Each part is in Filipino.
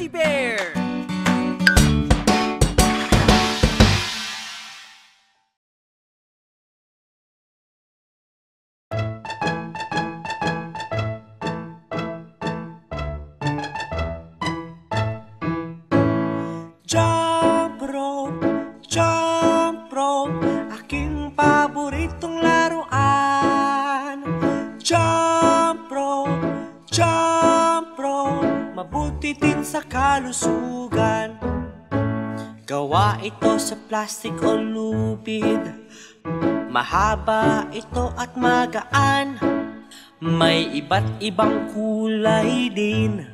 Fuzzy Bear! Jump rope, aking paboritong laruan. Jump rope, mabuti din sa kalusugan. Gawa ito sa plastic o lupid, mahaba ito at magaan. May iba't ibang kulay din,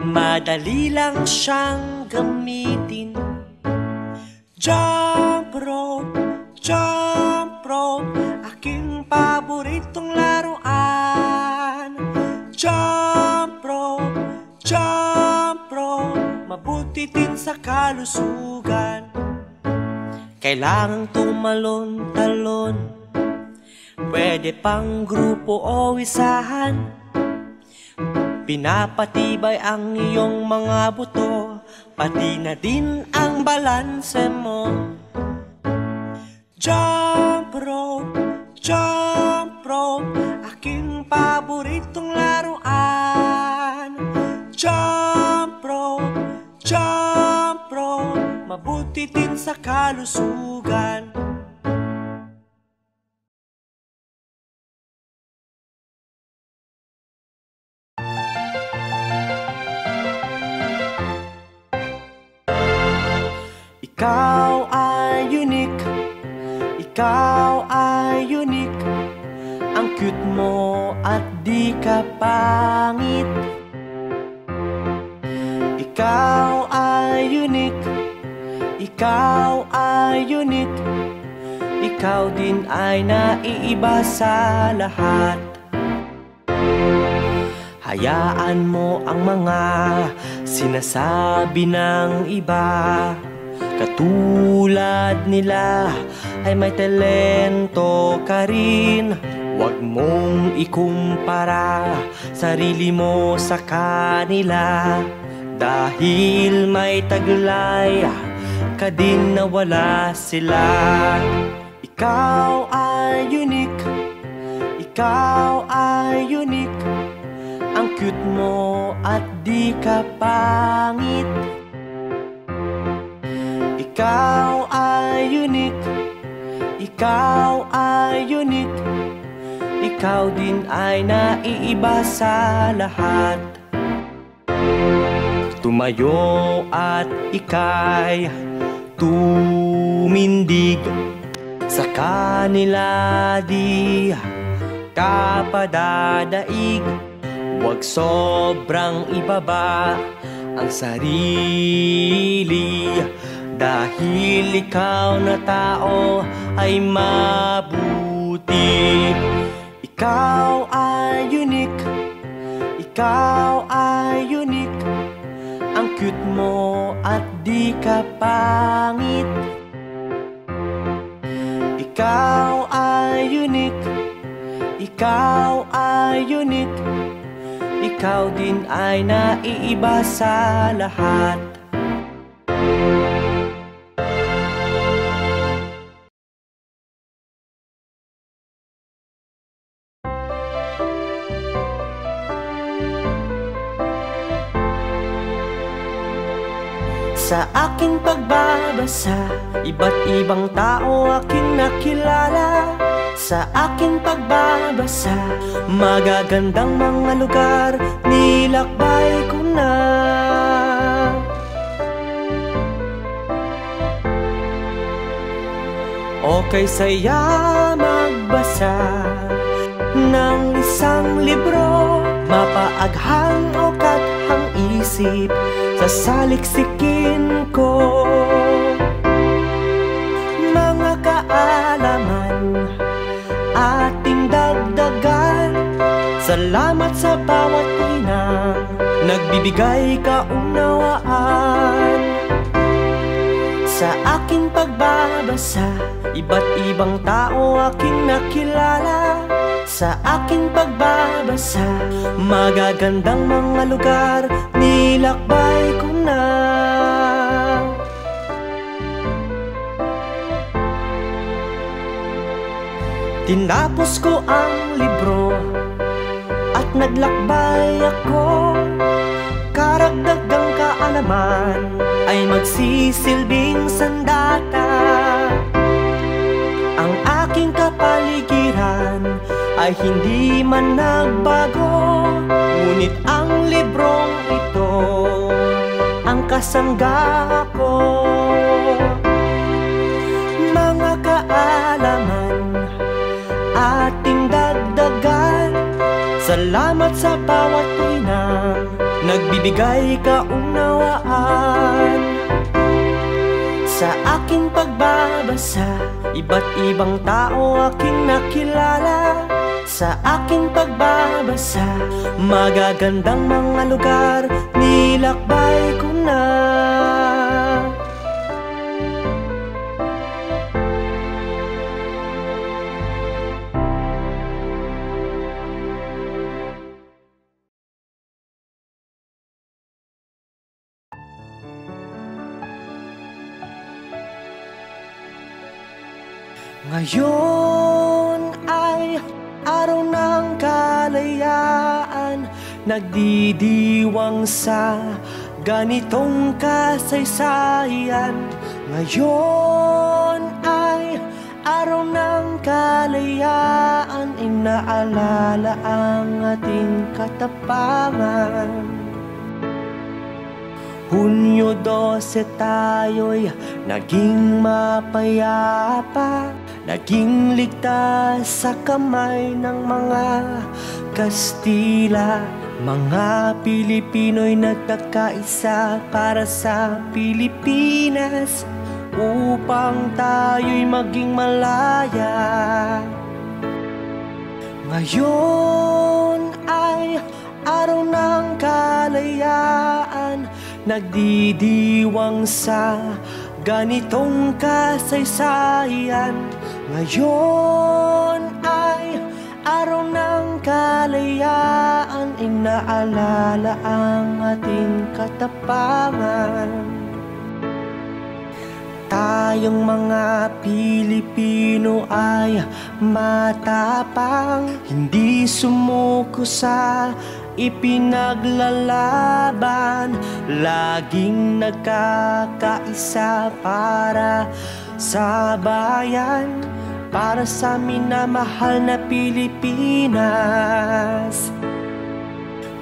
madali lang siyang gamitin. Jump rope, aking paboritong laruan. Jump rope, mabuti din sa kalusugan. Kailangang tumalon-talon, pwede pang grupo o isahan. Pinapatibay ang iyong mga buto, pati na din ang balanse mo. Jump rope, aking paboritong laruan. Jump rope, mabuti din sa kalusugan. Ikaw ay unique, ang cute mo at di ka pangit. Ikaw ay unique, ikaw din ay naiiba sa lahat. Hayaan mo ang mga sinasabi ng iba, katulad nila ay may talento ka rin. Huwag mong ikumpara sarili mo sa kanila, dahil may taglay ka din na wala sila. Ikaw ay unique, ang cute mo at di ka pangit. Ikaw ay unique, ikaw din ay naiiba sa lahat. Tumayo at ika'y tumindig, sa kanila di ka padadaig. Huwag sobrang ibaba ang sarili, dahil ikaw na tao ay mabuti. Ikaw ay unique, ang cute mo at di ka pangit. Ikaw ay unique, ikaw din ay naiiba sa lahat. Sa aking pagbabasa, iba't ibang tao aking nakilala. Sa aking pagbabasa, magagandang mga lugar nilakbay ko na. Okay saya magbasa ng isang libro, mapaaghang o kathang isip sa saliksikin ko. Mga kaalaman ating dagdagan, salamat sa bawat inang nagbibigay kaunawaan. Sa aking pagbabasa, iba't ibang tao aking nakilala. sa aking pagbabasa. Magagandang mga lugar, nilakbay ko na. Tinapos ko ang libro at naglakbay ako. Karagdagang kaalaman ay magsisilbing sandata. Ang aking kapaligiran ay hindi man nagbago, ngunit ang librong ito ang kasangga ko. Mga kaalaman ating dagdagan, salamat sa bawat tuwinang nagbibigay kaunawaan. Sa aking pagbabasa, iba't ibang tao aking nakilala. Sa aking pagbabasa, magagandang mga lugar, nilakbay ko na. Ngayon ay araw ng kalayaan, nagdidiwang sa ganitong kasaysayan. Ngayon ay araw ng kalayaan, inaalala ang ating katapangan. Hunyo 12 tayo'y naging mapayapa, naging ligtas sa kamay ng mga Kastila. Mga Pilipino'y nagkakaisa para sa Pilipinas, upang tayo'y maging malaya. Ngayon ay araw ng kalayaan, nagdidiwang sa ganitong kasaysayan. Ngayon ay araw ng kalayaan, inaalala ang ating katapangan. Tayong mga Pilipino ay matapang, hindi sumuko sa ipinaglalaban. Laging nagkakaisa para sa bayan, para sa minamahal na Pilipinas.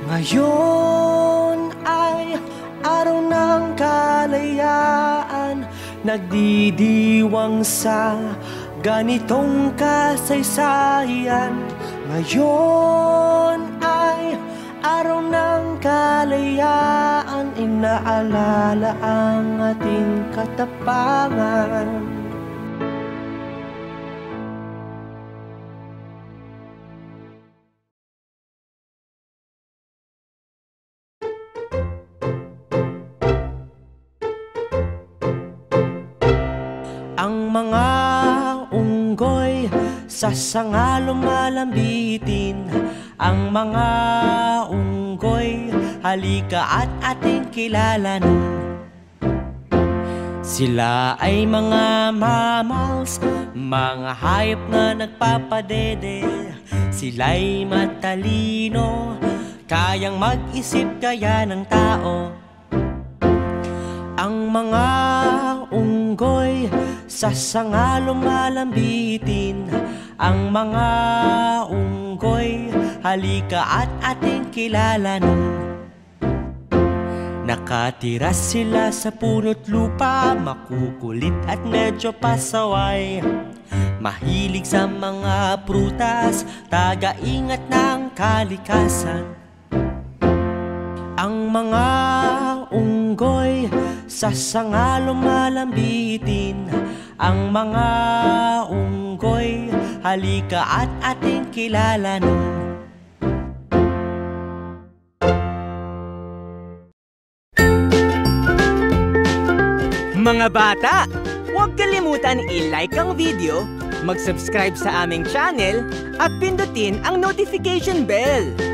Ngayon ay araw ng kalayaan, nagdidiwang sa ganitong kasaysayan. Ngayon ay araw ng kalayaan, inaalala ang ating katapangan. Ang mga unggoy sa sanga lumalambitin. Ang mga unggoy, halika at ating kilalanin. Sila ay mga mammals, mga hayop na nagpapadede. Sila'y matalino, kayang mag-isip gaya ng tao. Ang mga unggoy sa sanga lumalambitin. Ang mga unggoy, halika at ating kilalanin. Nakatira sila sa puno't lupa, makukulit at medyo pasaway. Mahilig sa mga prutas, taga-ingat ng kalikasan. Ang mga unggoy sa sanga lumalambitin. Ang mga unggoy, halika at ating kilalanin. Mga bata, huwag kalimutan i-like ang video mag-subscribe sa aming channel at pindutin ang notification bell.